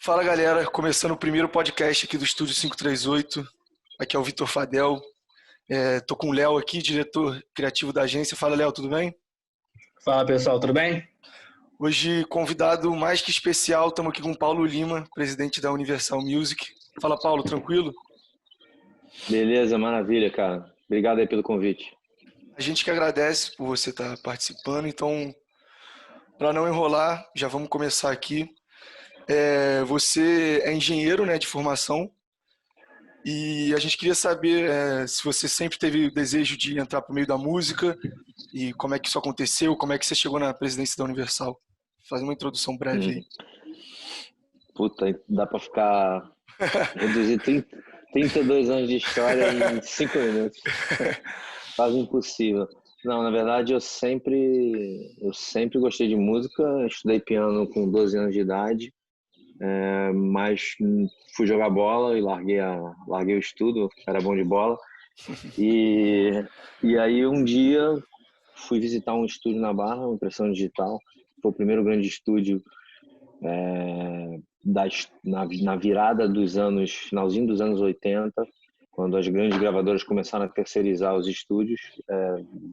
Fala galera, começando o primeiro podcast aqui do Estúdio 538. Aqui é o Vitor Fadel. Tô com o Léo aqui, diretor criativo da agência. Fala Léo, tudo bem? Fala pessoal, tudo bem? Hoje, convidado mais que especial, estamos aqui com o Paulo Lima, presidente da Universal Music. Fala Paulo, tranquilo? Beleza, maravilha, cara. Obrigado aí pelo convite. A gente que agradece por você estar participando, então, para não enrolar, já vamos começar aqui. Você é engenheiro, né, de formação, e a gente queria saber se você sempre teve o desejo de entrar para o meio da música e como é que isso aconteceu, como é que você chegou na presidência da Universal. Faz uma introdução breve aí. Puta, dá pra ficar... reduzir 32 anos de história em 5 minutos. Quase impossível. Não, na verdade, eu sempre gostei de música. Estudei piano com 12 anos de idade, mas fui jogar bola e larguei o estudo, era bom de bola. E aí um dia fui visitar um estúdio na Barra, uma impressão digital. Foi o primeiro grande estúdio na virada dos anos, finalzinho dos anos 80, quando as grandes gravadoras começaram a terceirizar os estúdios,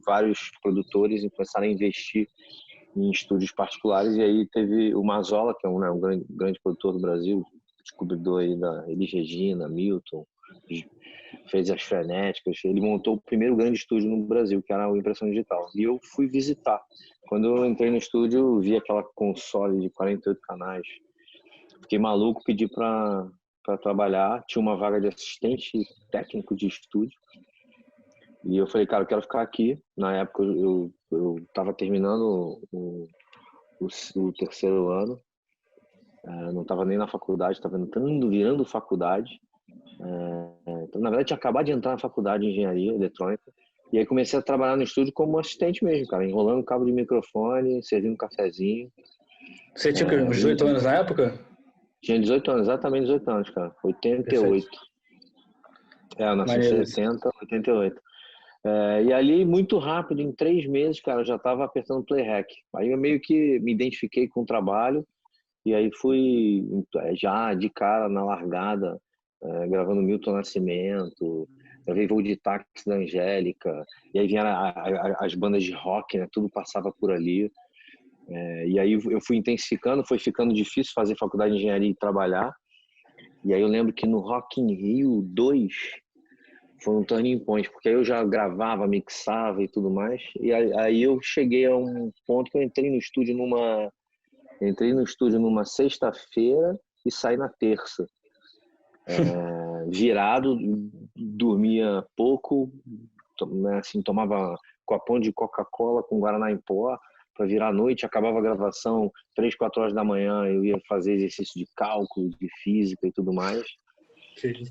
vários produtores começaram a investir em estúdios particulares, e aí teve o Mazola, que é um grande produtor do Brasil, descobridor aí da Elis Regina, Milton, fez as frenéticas. Ele montou o primeiro grande estúdio no Brasil, que era a impressão digital, e eu fui visitar. Quando eu entrei no estúdio, vi aquela console de 48 canais, fiquei maluco, pedi para trabalhar. Tinha uma vaga de assistente técnico de estúdio, e eu falei, cara, eu quero ficar aqui. Na época eu estava terminando o terceiro ano, não estava nem na faculdade, estava virando faculdade. Então, na verdade, tinha acabado de entrar na faculdade de engenharia eletrônica. E aí comecei a trabalhar no estúdio como assistente mesmo, cara, enrolando cabo de microfone, servindo um cafezinho. Você tinha uns 18 anos na época? Tinha 18 anos, exatamente 18 anos, cara. 88. Perfeito. Eu nasci em Maneiro. 70, 88. E ali, muito rápido, em 3 meses, cara, eu já estava apertando play rec. Aí eu meio que me identifiquei com o trabalho, e aí fui já de cara na largada, gravando Milton Nascimento, gravei Voo de Táxi da Angélica, e aí vinha as bandas de rock, né, tudo passava por ali. E aí eu fui intensificando, foi ficando difícil fazer faculdade de engenharia e trabalhar. E aí eu lembro que no Rock in Rio 2 foi um turning point, porque aí eu já gravava, mixava e tudo mais. E aí eu cheguei a um ponto que eu entrei no estúdio numa sexta-feira e saí na terça. Virado, dormia pouco, né, assim, tomava copão de Coca-Cola com Guaraná em pó para virar a noite. Acabava a gravação 3, 4 horas da manhã, eu ia fazer exercício de cálculo, de física e tudo mais.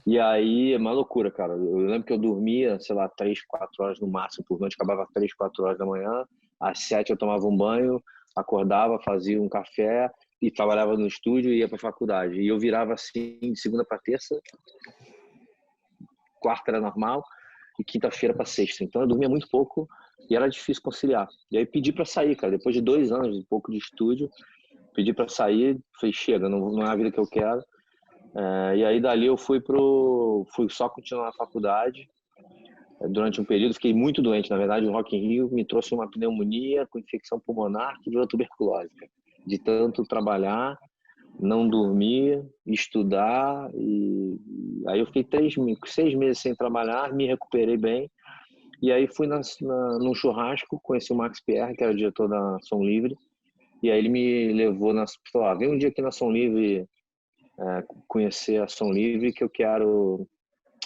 E aí é uma loucura, cara. Eu lembro que eu dormia, sei lá, 3, 4 horas no máximo por noite, acabava 3, 4 horas da manhã, às 7 eu tomava um banho, acordava, fazia um café e trabalhava no estúdio e ia para a faculdade. E eu virava assim de segunda para terça, quarta era normal e quinta-feira para sexta. Então eu dormia muito pouco e era difícil conciliar. E aí pedi para sair, cara. Depois de 2 anos e pouco de estúdio, pedi para sair, falei, chega, não é a vida que eu quero. E aí dali eu fui só continuar a faculdade. Durante um período fiquei muito doente, na verdade o Rock in Rio me trouxe uma pneumonia com infecção pulmonar que virou tuberculose, cara. De tanto trabalhar, não dormir, estudar, e aí eu fiquei 6 meses sem trabalhar, me recuperei bem, e aí fui num churrasco, conheci o Max Pierre, que era o diretor da Som Livre, e aí ele me levou, falou, vem um dia aqui na Som Livre, conhecer a Som Livre, que eu quero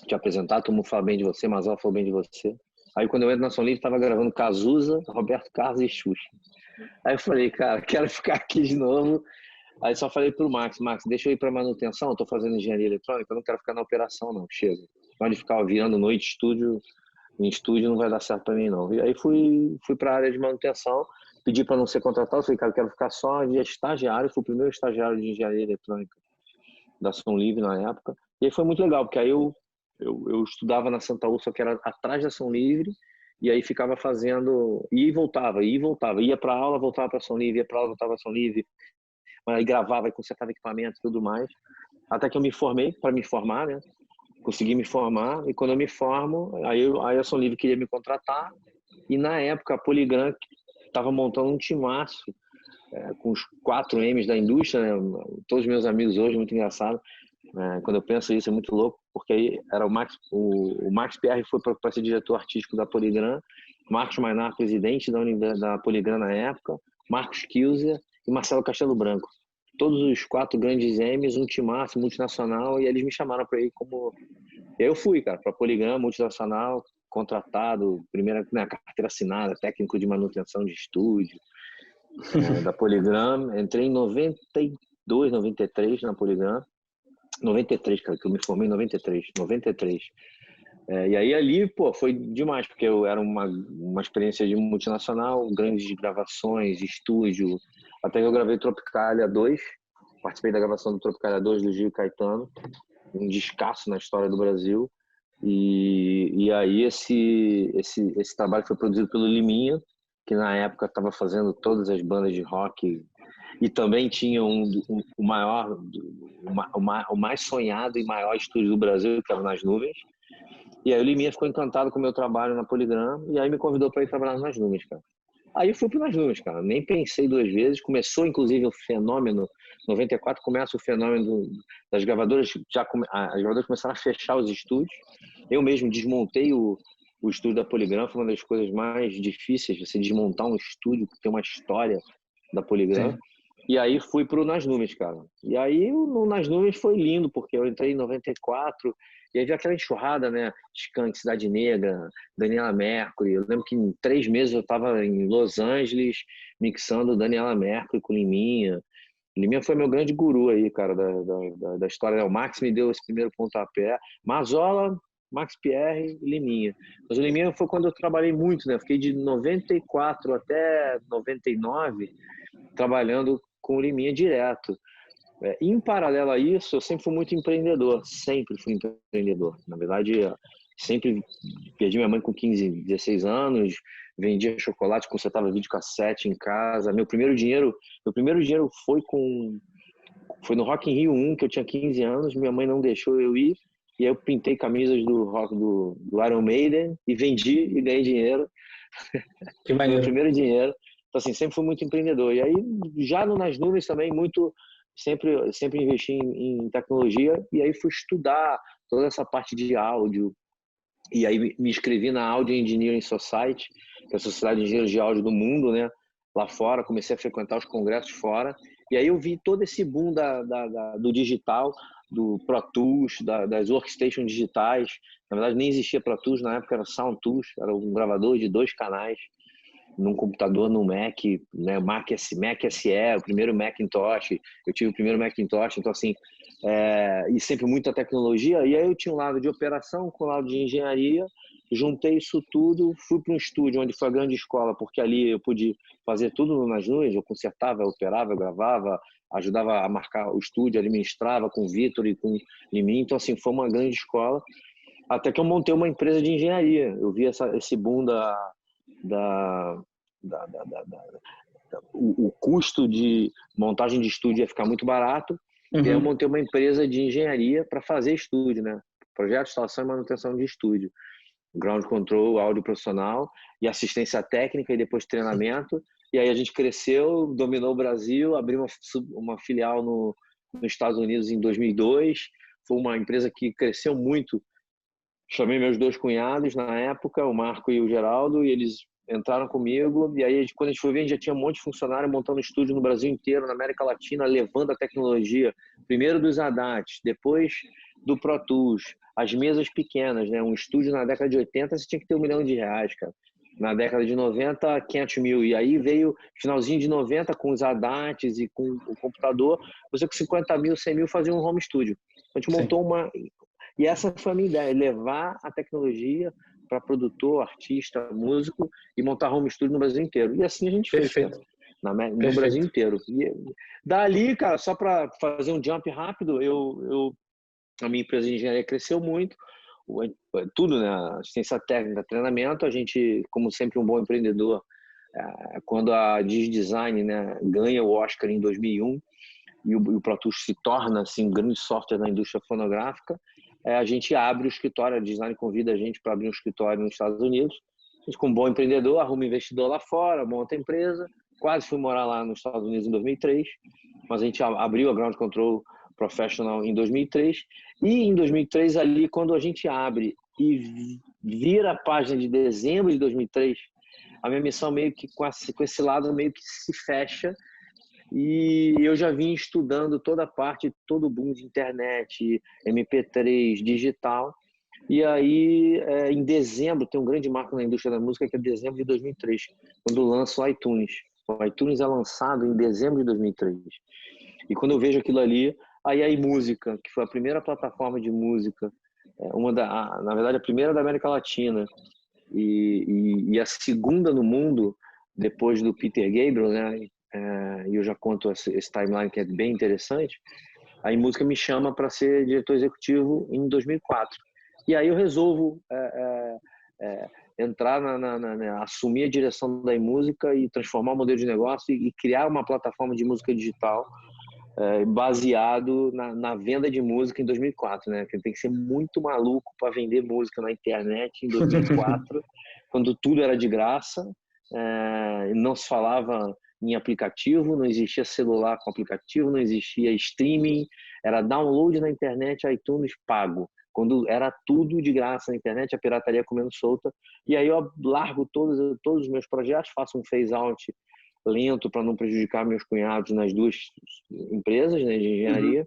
te apresentar, todo mundo fala bem de você, Mazola falou bem de você. Aí quando eu entro na Som Livre, tava gravando Cazuza, Roberto Carlos e Xuxa. Aí eu falei, cara, quero ficar aqui de novo. Aí só falei pro Max, deixa eu ir para manutenção, eu tô fazendo engenharia eletrônica, eu não quero ficar na operação não, chega. Pode ficar virando noite em estúdio não vai dar certo para mim não. E aí fui para a área de manutenção, pedi para não ser contratado, falei, cara, eu quero ficar só de estagiário, fui o primeiro estagiário de engenharia eletrônica da Som Livre na época. E aí foi muito legal, porque aí eu estudava na Santa Úrsula, que era atrás da Som Livre, e aí ficava fazendo, ia e voltava, ia para aula, voltava para Som Livre, ia para aula, voltava para Som Livre. mas aí gravava e consertava equipamento e tudo mais. Até que eu me formei, para me formar, né? Consegui me formar, e quando eu me formo, aí a Som Livre queria me contratar, e na época a Polygram estava montando um timaço, com os 4 M's da indústria, né? Todos os meus amigos hoje, muito engraçado, quando eu penso isso é muito louco, porque aí era o Max Pierre foi para ser diretor artístico da Polygram, Marcos Mainar, presidente da Polygram na época, Marcos Kilzer e Marcelo Castelo Branco. Todos os 4 grandes M's, um timaço multinacional, e eles me chamaram para ir como... E aí eu fui, cara, para a Polygram, multinacional, contratado, primeira carteira assinada, técnico de manutenção de estúdio, da Polygram. Entrei em 92, 93 na Polygram. 93, cara, que eu me formei em 93. E aí ali, pô, foi demais, porque eu era uma experiência de multinacional, grandes gravações, estúdio, até que eu gravei Tropicalia 2, participei da gravação do Tropicalia 2 do Gil e Caetano, um descasso na história do Brasil, e aí esse trabalho foi produzido pelo Liminha, que na época estava fazendo todas as bandas de rock, e também tinha o mais sonhado e maior estúdio do Brasil, que era Nas Nuvens. E aí o Liminha ficou encantado com o meu trabalho na Polygram, e aí me convidou para ir trabalhar nas Nuvens, cara. Aí eu fui para Nas Nuvens, cara. Nem pensei 2 vezes. Começou, inclusive, o fenômeno. 94 começa o fenômeno das gravadoras. As gravadoras começaram a fechar os estúdios. Eu mesmo desmontei o estúdio da Polygram. Foi uma das coisas mais difíceis, você desmontar um estúdio que tem uma história da Polygram. Sim. E aí fui para o Nas Nuvens, cara. E aí o Nas Nuvens foi lindo, porque eu entrei em 94... E aí veio aquela enxurrada, né? Skank, Cidade Negra, Daniela Mercury. Eu lembro que em 3 meses eu estava em Los Angeles mixando Daniela Mercury com Liminha. Liminha foi meu grande guru aí, cara, da história. O Max me deu esse primeiro pontapé. Mazola, Max Pierre e Liminha. Mas o Liminha foi quando eu trabalhei muito, né? Fiquei de 94 até 99 trabalhando com o Liminha direto. Em paralelo a isso, eu sempre fui muito empreendedor, sempre fui empreendedor. Na verdade, sempre perdi minha mãe com 15, 16 anos, vendia chocolate, consertava videocassete em casa. Meu primeiro dinheiro foi no Rock in Rio 1, que eu tinha 15 anos, minha mãe não deixou eu ir, e aí eu pintei camisas do Iron Maiden e vendi e ganhei dinheiro. Que maneiro. Meu primeiro dinheiro. Então, assim, sempre fui muito empreendedor. E aí, já Nas Nuvens também, sempre investi em tecnologia, e aí fui estudar toda essa parte de áudio, e aí me inscrevi na Audio Engineering Society, que é a Sociedade de Engenheiros de Áudio do mundo, né? Lá fora, comecei a frequentar os congressos fora, e aí eu vi todo esse boom do digital, do Pro Tools, das workstations digitais. Na verdade, nem existia Pro Tools, na época era Sound Tools, era um gravador de 2 canais, num computador, no Mac, né, Mac SE, o primeiro Macintosh, eu tive o primeiro Macintosh, então assim, e sempre muita tecnologia, e aí eu tinha um lado de operação com um lado de engenharia, juntei isso tudo, fui para um estúdio onde foi a grande escola, porque ali eu pude fazer tudo Nas Nuvens, eu consertava, eu operava, eu gravava, ajudava a marcar o estúdio, administrava com o Vitor e com o Liminha, então assim, foi uma grande escola, até que eu montei uma empresa de engenharia, eu vi esse boom o custo de montagem de estúdio ia ficar muito barato, e aí eu montei uma empresa de engenharia para fazer estúdio, né? Projeto, instalação e manutenção de estúdio, ground control, áudio profissional e assistência técnica e depois treinamento. E aí a gente cresceu, dominou o Brasil, abriu uma filial nos Estados Unidos em 2002. Foi uma empresa que cresceu muito. Chamei meus 2 cunhados na época, o Marco e o Geraldo, e eles entraram comigo, e aí quando a gente foi ver, a gente já tinha um monte de funcionário montando estúdio no Brasil inteiro, na América Latina, levando a tecnologia, primeiro dos ADATs, depois do Pro Tools, as mesas pequenas, né? Um estúdio na década de 80 você tinha que ter R$1 milhão, cara. Na década de 90, 500 mil. E aí veio finalzinho de 90 com os ADATs e com o computador, você com 50 mil, 100 mil fazia um home studio. A gente montou uma... E essa foi a minha ideia, levar a tecnologia para produtor, artista, músico e montar home studio no Brasil inteiro. E assim a gente fez, cara, no Brasil inteiro. E dali, cara, só para fazer um jump rápido, a minha empresa de engenharia cresceu muito, tudo, né? Assistência técnica, treinamento. A gente, como sempre um bom empreendedor, quando a DigiDesign, né, ganha o Oscar em 2001, e o Pro Tools se torna assim, um grande software da indústria fonográfica, a gente abre o escritório, a Design convida a gente para abrir um escritório nos Estados Unidos. A gente, como bom empreendedor, arruma investidor lá fora, monta a empresa. Quase fui morar lá nos Estados Unidos em 2003, mas a gente abriu a Ground Control Professional em 2003. E em 2003, ali, quando a gente abre e vira a página de dezembro de 2003, a minha missão meio que com esse lado meio que se fecha. E eu já vim estudando toda a parte, todo o boom de internet, MP3, digital. E aí, em dezembro, tem um grande marco na indústria da música, que é dezembro de 2003, quando lança o iTunes. O iTunes é lançado em dezembro de 2003. E quando eu vejo aquilo ali, aí a iMúsica, que foi a primeira plataforma de música, na verdade a primeira da América Latina, e a segunda no mundo, depois do Peter Gabriel, né? E eu já conto esse timeline que é bem interessante. A iMúsica me chama para ser diretor executivo em 2004. E aí eu resolvo entrar assumir a direção da iMúsica e transformar o modelo de negócio e criar uma plataforma de música digital baseado na venda de música em 2004, né? Que tem que ser muito maluco para vender música na internet em 2004, quando tudo era de graça, não se falava em aplicativo, não existia celular com aplicativo, não existia streaming, era download na internet, iTunes pago. Quando era tudo de graça na internet, a pirataria comendo solta. E aí eu largo todos os meus projetos, faço um phase-out lento para não prejudicar meus cunhados nas duas empresas, né, de engenharia.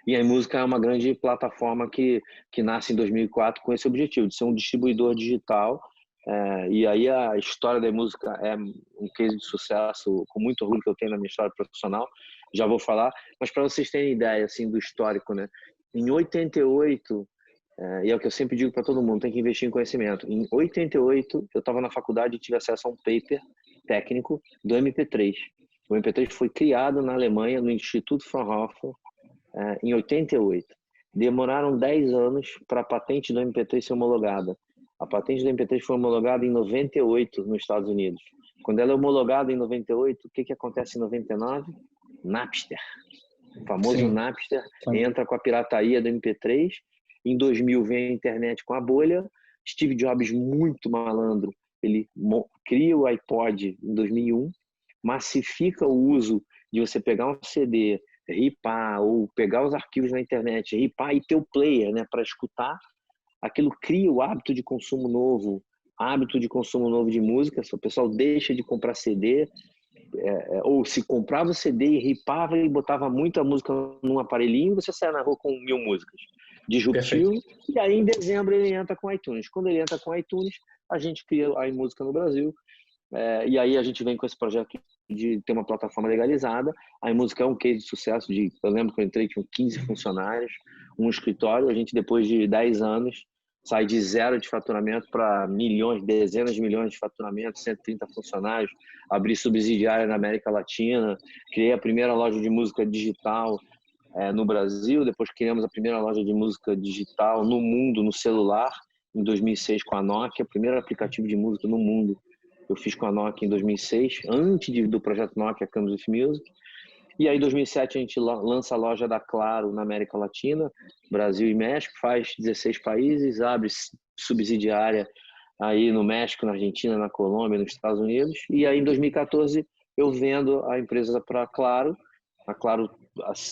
E a iMúsica é uma grande plataforma que nasce em 2004 com esse objetivo, de ser um distribuidor digital. E aí a história da iMúsica é um case de sucesso, com muito orgulho que eu tenho na minha história profissional, já vou falar, mas para vocês terem ideia assim, do histórico, né? Em 88, e é o que eu sempre digo para todo mundo, tem que investir em conhecimento. Em 88, eu estava na faculdade e tive acesso a um paper técnico do MP3. O MP3 foi criado na Alemanha, no Instituto Fraunhofer, em 88. Demoraram 10 anos para a patente do MP3 ser homologada. A patente do MP3 foi homologada em 98 nos Estados Unidos. Quando ela é homologada em 98, o que acontece em 99? Napster. O famoso Sim. Napster entra com a pirataria do MP3. Em 2000 vem a internet com a bolha. Steve Jobs, muito malandro, ele cria o iPod em 2001, massifica o uso de você pegar um CD, ripar, ou pegar os arquivos na internet, ripar e ter o player, né, para escutar. Aquilo cria o hábito de consumo novo de música. O pessoal deixa de comprar CD, ou se comprava o CD e ripava e botava muita música num aparelhinho, você saia na rua com 1000 músicas. Disruptivo. Perfeito. E aí em dezembro ele entra com iTunes. Quando ele entra com iTunes, a gente cria a iMúsica no Brasil. E aí a gente vem com esse projeto de ter uma plataforma legalizada. A iMúsica é um case de sucesso. Eu lembro que eu entrei com 15 funcionários, um escritório. A gente, depois de 10 anos, sai de 0 de faturamento para milhões, dezenas de milhões de faturamento, 130 funcionários, abri subsidiária na América Latina, criei a primeira loja de música digital no Brasil, depois criamos a primeira loja de música digital no mundo, no celular, em 2006 com a Nokia, o primeiro aplicativo de música no mundo eu fiz com a Nokia em 2006, antes do projeto Nokia Comes With Music. E aí em 2007 a gente lança a loja da Claro na América Latina, Brasil e México, faz 16 países, abre subsidiária aí no México, na Argentina, na Colômbia, nos Estados Unidos. E aí em 2014 eu vendo a empresa para a Claro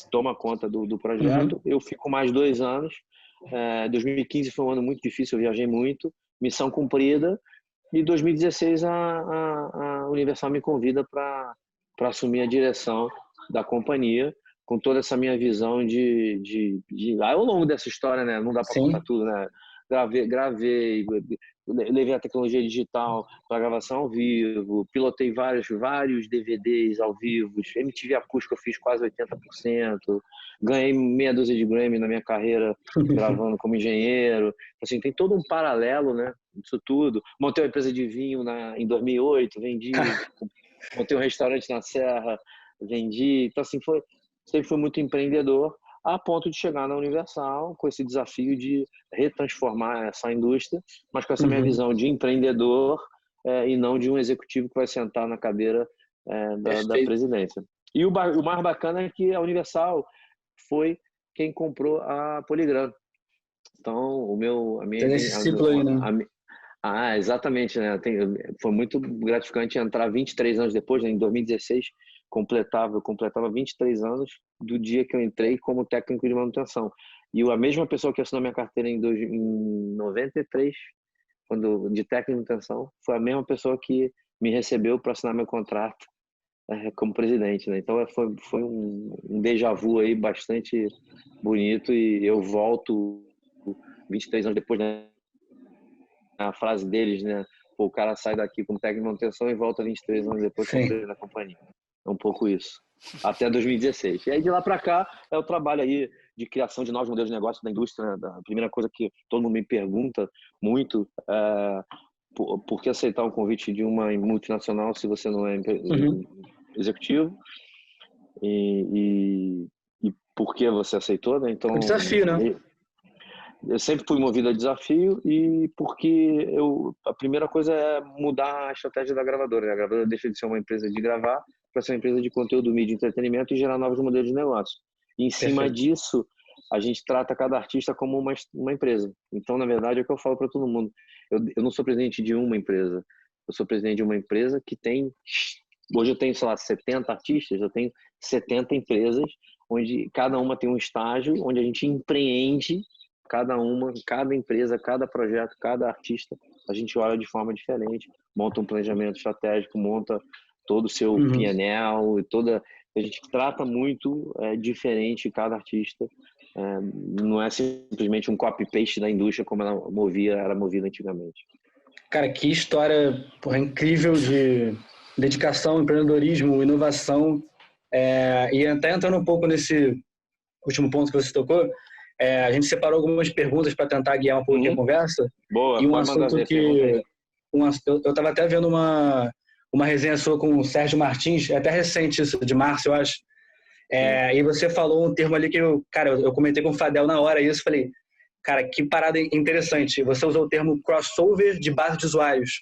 toma conta do projeto. Eu fico mais 2 anos. 2015 foi um ano muito difícil, eu viajei muito, missão cumprida. E 2016 a Universal me convida para assumir a direção da companhia, com toda essa minha visão ao longo dessa história, né? Não dá para contar tudo, né? Gravei, levei a tecnologia digital para gravação ao vivo, pilotei vários DVDs ao vivo, MTV acústico eu fiz quase 80%, ganhei meia dúzia de Grammy na minha carreira gravando como engenheiro. Assim, tem todo um paralelo, né? Isso tudo. Montei uma empresa de vinho em 2008, vendi, montei um restaurante na Serra, vendi. Então, assim, sempre fui muito empreendedor, a ponto de chegar na Universal com esse desafio de retransformar essa indústria, mas com essa minha visão de empreendedor e não de um executivo que vai sentar na cadeira da presidência. E o mais bacana é que a Universal foi quem comprou a Polygram. Então, Tem nesse ciclo aí, né? Exatamente, né? Foi muito gratificante entrar 23 anos depois, né? Em 2016, eu completava 23 anos do dia que eu entrei como técnico de manutenção. E a mesma pessoa que assinou minha carteira em 93, de técnico de manutenção, foi a mesma pessoa que me recebeu para assinar meu contrato como presidente, né? Então foi um déjà vu aí bastante bonito, e eu volto 23 anos depois, né? A frase deles, né? Pô, o cara sai daqui como técnico de manutenção e volta 23 anos depois como presidente da companhia. É um pouco isso. Até 2016. E aí de lá para cá é o trabalho aí de criação de novos modelos de negócio da indústria, né? A primeira coisa que todo mundo me pergunta muito é por que aceitar um convite de uma multinacional se você não é executivo? E por que você aceitou, né? Então, Um desafio, né? Eu sempre fui movido a desafio, e porque a primeira coisa é mudar a estratégia da gravadora, né? A gravadora deixa de ser uma empresa de gravar para ser uma empresa de conteúdo, mídia e entretenimento, e gerar novos modelos de negócio. E em cima disso, a gente trata cada artista como uma empresa. Então, na verdade, é o que eu falo para todo mundo. Eu não sou presidente de uma empresa. Eu sou presidente de uma empresa que tem... Hoje eu tenho, sei lá, 70 artistas, eu tenho 70 empresas, onde cada uma tem um estágio, onde a gente empreende cada empresa, cada projeto, cada artista, a gente olha de forma diferente, monta um planejamento estratégico, monta todo o seu PNL, a gente trata muito diferente cada artista. Não é simplesmente um copy-paste da indústria como era movida antigamente. Cara, que história, porra, incrível de dedicação, empreendedorismo, inovação. E até entrando um pouco nesse último ponto que você tocou, a gente separou algumas perguntas para tentar guiar um pouco a conversa. Boa, e um pode mandar assunto ver, que eu estava até vendo uma resenha sua com o Sérgio Martins, é até recente isso, de março, eu acho. E você falou um termo ali que eu comentei com o Fadel na hora isso, falei, cara, que parada interessante. Você usou o termo crossover de base de usuários,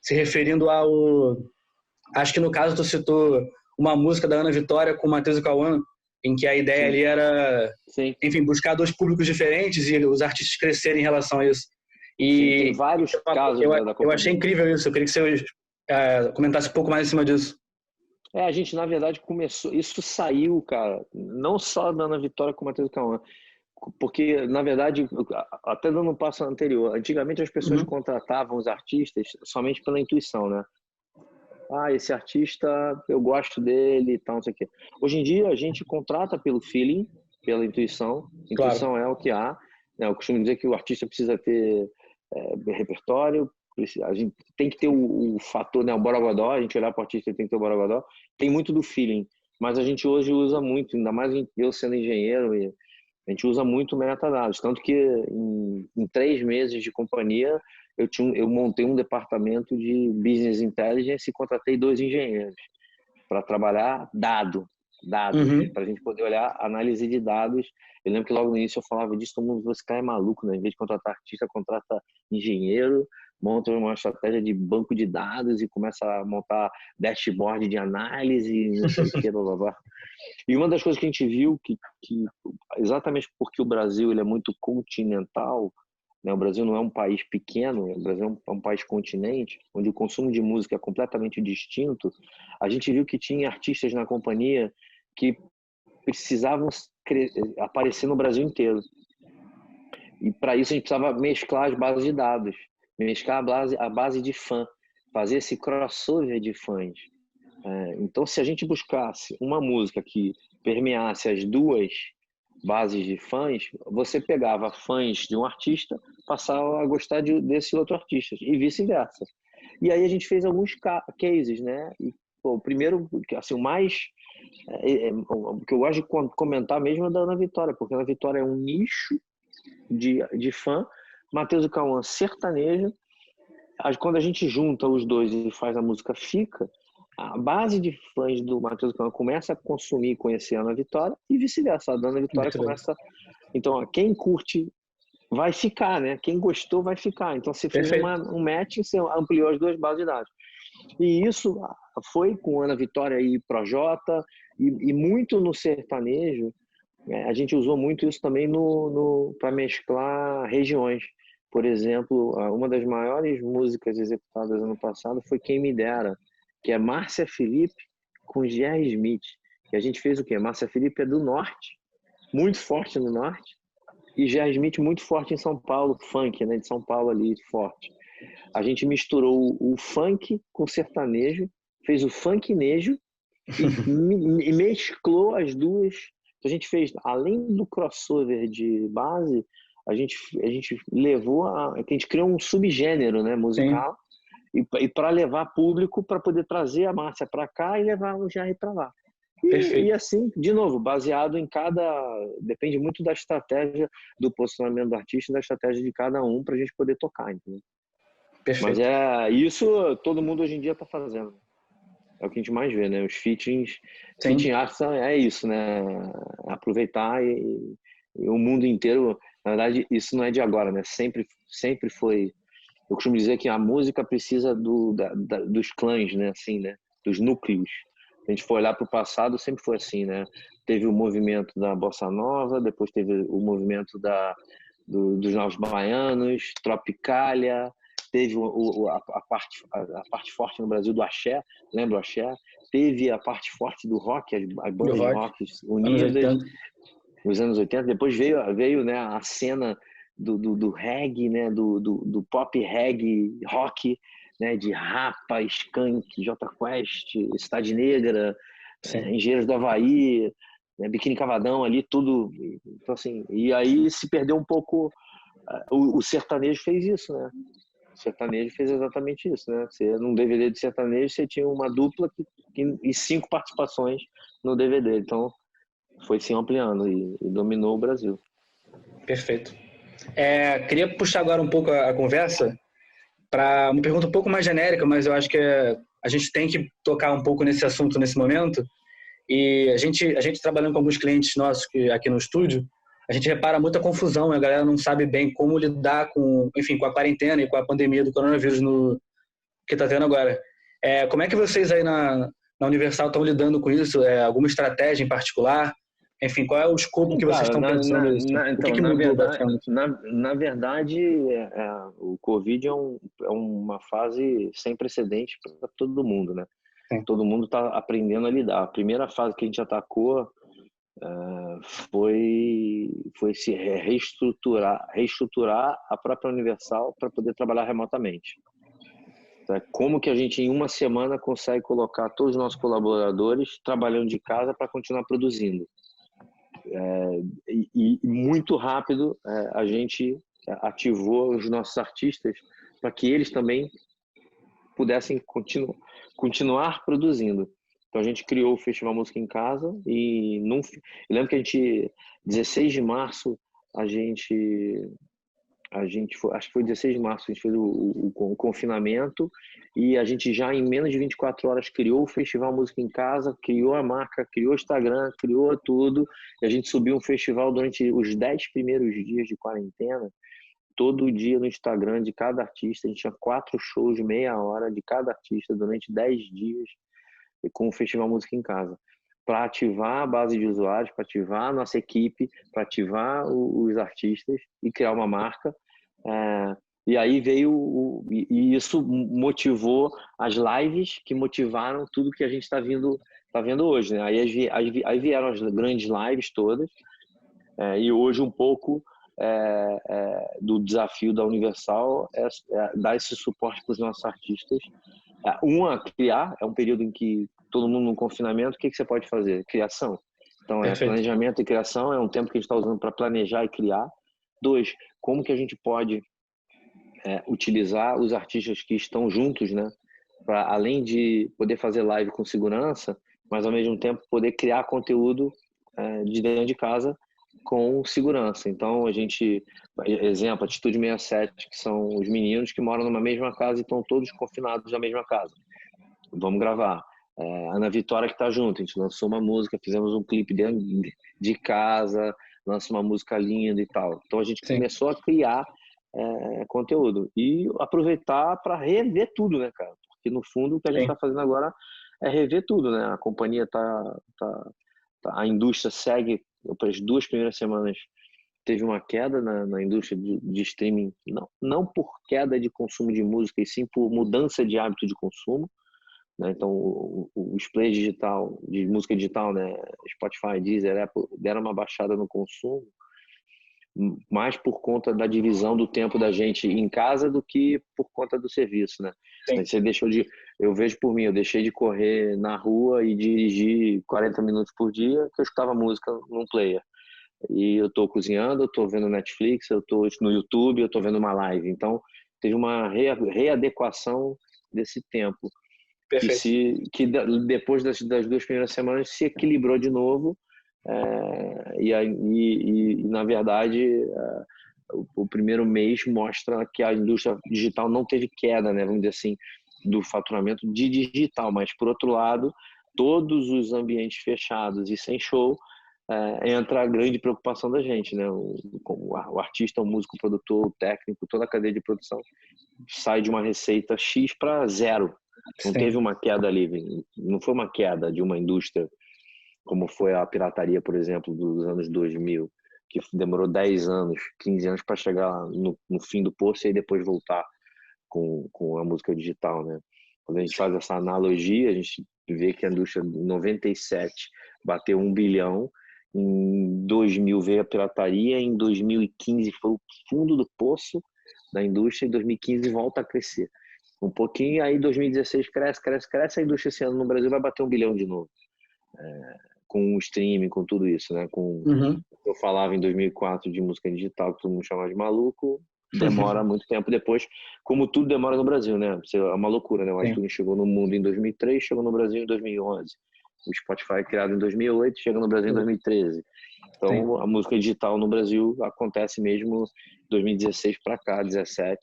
se referindo acho que no caso tu citou uma música da Ana Vitória com o Matheus e Cauã, em que a ideia ali era, enfim, buscar dois públicos diferentes e os artistas crescerem em relação a isso. E tem vários casos da companhia. Eu achei incrível isso, eu queria que você comentasse um pouco mais em cima disso. A gente, na verdade, começou... Isso saiu, cara, não só da Ana Vitória com o Matheus e Cauã, porque, na verdade, até dando um passo anterior, antigamente as pessoas contratavam os artistas somente pela intuição, né? Esse artista, eu gosto dele e tal, não sei o quê. Hoje em dia, a gente contrata pelo feeling, pela intuição. Intuição é o que há. Eu costumo dizer que o artista precisa ter repertório, a gente tem que ter o fator, né, o borogodó, a gente olhar para o artista tem que ter o borogodó. Tem muito do feeling, mas a gente hoje usa muito, ainda mais eu sendo engenheiro, a gente usa muito metadados. Tanto que em 3 meses de companhia, eu montei um departamento de Business Intelligence e contratei 2 engenheiros para trabalhar dados, para a gente poder olhar análise de dados. Eu lembro que logo no início eu falava disso, todo mundo, você cara é maluco, né? Em vez de contratar artista, contrata engenheiro, monta uma estratégia de banco de dados e começa a montar dashboard de análise, não sei o que, blá, blá, blá. E uma das coisas que a gente viu que exatamente porque o Brasil ele é muito continental, né? O Brasil não é um país pequeno, o Brasil é um país continente, onde o consumo de música é completamente distinto. A gente viu que tinha artistas na companhia que precisavam aparecer no Brasil inteiro. E para isso a gente precisava mesclar as bases de dados, mesclar a base de fã, fazer esse crossover de fãs. Então, se a gente buscasse uma música que permeasse as 2 bases de fãs, você pegava fãs de um artista, passava a gostar desse outro artista e vice-versa. E aí a gente fez alguns cases, né? E, o primeiro, assim, o mais o que eu gosto de comentar mesmo é da Ana Vitória, porque a Ana Vitória é um nicho de fã, Matheus e Cauã sertanejo. Quando a gente junta os 2 e faz a música Fica, a base de fãs do Matheus e Cauã começa a consumir e conhecer a Ana Vitória e vice-versa. A Ana Vitória começa... Então, quem curte vai ficar, né? Quem gostou vai ficar. Então, você fez um match, você ampliou as 2 bases de dados. E isso, foi com Ana Vitória e Projota, e muito no sertanejo, a gente usou muito isso também para mesclar regiões. Por exemplo, uma das maiores músicas executadas ano passado foi Quem Me Dera, que é Márcia Felipe com Jerry Smith. E a gente fez o quê? Márcia Felipe é do norte, muito forte no norte, e Jerry Smith muito forte em São Paulo, funk, né, de São Paulo ali, forte. A gente misturou o funk com o sertanejo, fez o funknejo e mesclou as duas. A gente fez, além do crossover de base, a gente levou a gente criou um subgênero, né, musical, e para levar público, para poder trazer a Márcia para cá e levar o Jerry para lá. E assim, de novo, baseado em depende muito da estratégia do posicionamento do artista e da estratégia de cada um para a gente poder tocar, entendeu? Perfeito. Mas isso todo mundo hoje em dia está fazendo. É o que a gente mais vê, né? Os feating arts é isso, né? Aproveitar e o mundo inteiro. Na verdade, isso não é de agora, né? Sempre foi. Eu costumo dizer que a música precisa dos clãs, né? Assim, né? Dos núcleos. Se a gente for olhar para o passado, sempre foi assim, né? Teve o movimento da Bossa Nova, depois teve o movimento dos Novos Baianos, Tropicália, teve a parte forte no Brasil do axé, lembra o axé? Teve a parte forte do rock, as bandas de rock unidas, nos anos 80. Depois veio né, a cena do reggae, né, do pop reggae, rock, né, de Rapa, Skank, Jota Quest, Cidade Negra, Engenheiros do Havaí, né, Biquíni Cavadão ali, tudo. Então, assim, e aí se perdeu um pouco. O sertanejo fez isso, né? O sertanejo fez exatamente isso, né? Você, num DVD de sertanejo, você tinha uma dupla e 5 participações no DVD. Então, foi se ampliando e dominou o Brasil. Perfeito. Queria puxar agora um pouco a conversa para uma pergunta um pouco mais genérica, mas eu acho que a gente tem que tocar um pouco nesse assunto nesse momento. E a gente trabalhando com alguns clientes nossos aqui no estúdio, a gente repara muita confusão, a galera não sabe bem como lidar com a quarentena e com a pandemia do coronavírus que está tendo agora. Como é que vocês aí na Universal estão lidando com isso? Alguma estratégia em particular? Enfim, qual é o escopo que vocês estão pensando? O que mudou, basicamente? Na verdade, o Covid é uma fase sem precedente para todo mundo, né? Sim. Todo mundo está aprendendo a lidar. A primeira fase que a gente atacou foi se reestruturar a própria Universal para poder trabalhar remotamente. Como que a gente em uma semana consegue colocar todos os nossos colaboradores trabalhando de casa para continuar produzindo. E muito rápido a gente ativou os nossos artistas para que eles também pudessem continuar produzindo. Então a gente criou o Festival Música em Casa e eu lembro que 16 de março a gente foi, acho que foi 16 de março, a gente fez o confinamento e a gente já em menos de 24 horas criou o Festival Música em Casa, criou a marca, criou o Instagram, criou tudo, e a gente subiu um festival durante os 10 primeiros dias de quarentena, todo dia no Instagram de cada artista. A gente tinha 4 shows de meia hora de cada artista durante 10 dias com o Festival Música em Casa, para ativar a base de usuários, para ativar a nossa equipe, para ativar os artistas e criar uma marca. E aí veio e isso motivou as lives, que motivaram tudo que a gente está vendo hoje, né? Aí vieram as grandes lives todas, e hoje um pouco do desafio da Universal é dar esse suporte para os nossos artistas. Criar, é um período em que todo mundo no confinamento, o que você pode fazer? Criação. Então, planejamento e criação, é um tempo que a gente está usando para planejar e criar. 2, como que a gente pode utilizar os artistas que estão juntos, né? Para, além de poder fazer live com segurança, mas ao mesmo tempo poder criar conteúdo de dentro de casa com segurança. Então, exemplo, Atitude 67, que são os meninos que moram numa mesma casa e estão todos confinados na mesma casa. Vamos gravar. Ana Vitória, que está junto, a gente lançou uma música, fizemos um clipe dentro de casa, lançou uma música linda e tal. Então, a gente começou a criar conteúdo e aproveitar para rever tudo, né, cara? Porque, no fundo, o que a gente está fazendo agora é rever tudo, né? A companhia a indústria segue, as 2 primeiras semanas teve uma queda na indústria de streaming, não por queda de consumo de música, e sim por mudança de hábito de consumo, né? Então, os players digital, de música digital, né? Spotify, Deezer, Apple, deram uma baixada no consumo, mais por conta da divisão do tempo da gente em casa do que por conta do serviço, né? Você eu vejo por mim, eu deixei de correr na rua e dirigir 40 minutos por dia, que eu escutava música num player. E eu tô cozinhando, eu tô vendo Netflix, eu tô no YouTube, eu tô vendo uma live. Então, teve uma readequação desse tempo. Perfeito. Que depois das 2 primeiras semanas se equilibrou de novo. Na verdade, o primeiro mês mostra que a indústria digital não teve queda, né, vamos dizer assim, do faturamento de digital, mas por outro lado, todos os ambientes fechados e sem show, entra a grande preocupação da gente, né? O artista, o músico, o produtor, o técnico, toda a cadeia de produção sai de uma receita X para zero. Não Sim. teve uma queda ali, não foi uma queda de uma indústria como foi a pirataria, por exemplo, dos anos 2000, que demorou 10 anos, 15 anos para chegar no fim do poço e aí depois voltar com a música digital, né? Quando a gente faz essa analogia, a gente vê que a indústria em 97 bateu 1 bilhão, em 2000 veio a pirataria, em 2015 foi o fundo do poço da indústria, em 2015 volta a crescer um pouquinho, aí 2016 cresce, a indústria esse ano no Brasil vai bater 1 bilhão de novo. Com o streaming, com tudo isso, né? Eu falava em 2004 de música digital, que todo mundo chamava de maluco, demora muito tempo depois, como tudo demora no Brasil, né? É uma loucura, né? O iTunes chegou no mundo em 2003, chegou no Brasil em 2011. O Spotify criado em 2008, chega no Brasil em 2013. Então, a música digital no Brasil acontece mesmo 2016 para cá, 17.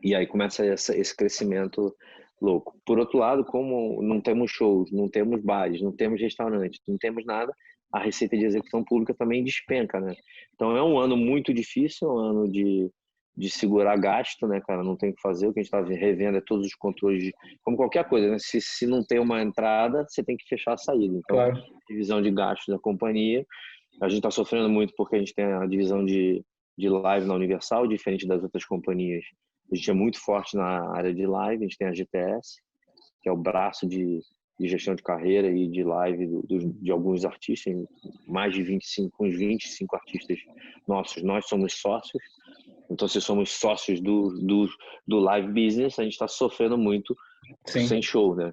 E aí começa esse crescimento louco. Por outro lado, como não temos shows, não temos bares, não temos restaurantes, não temos nada, a receita de execução pública também despenca, né? Então é um ano muito difícil, um ano de segurar gasto, né, cara? Não tem o que fazer, o que a gente está revendo é todos os controles, como qualquer coisa, né? Se não tem uma entrada, você tem que fechar a saída. Então, Claro. Divisão de gastos da companhia, a gente está sofrendo muito porque a gente tem a divisão de live na Universal, diferente das outras companhias. A gente é muito forte na área de live, a gente tem a GTS, que é o braço de gestão de carreira e de live de alguns artistas, mais de 25, uns 25 artistas nossos. Nós somos sócios, então se somos sócios do live business, a gente está sofrendo muito sem show, né?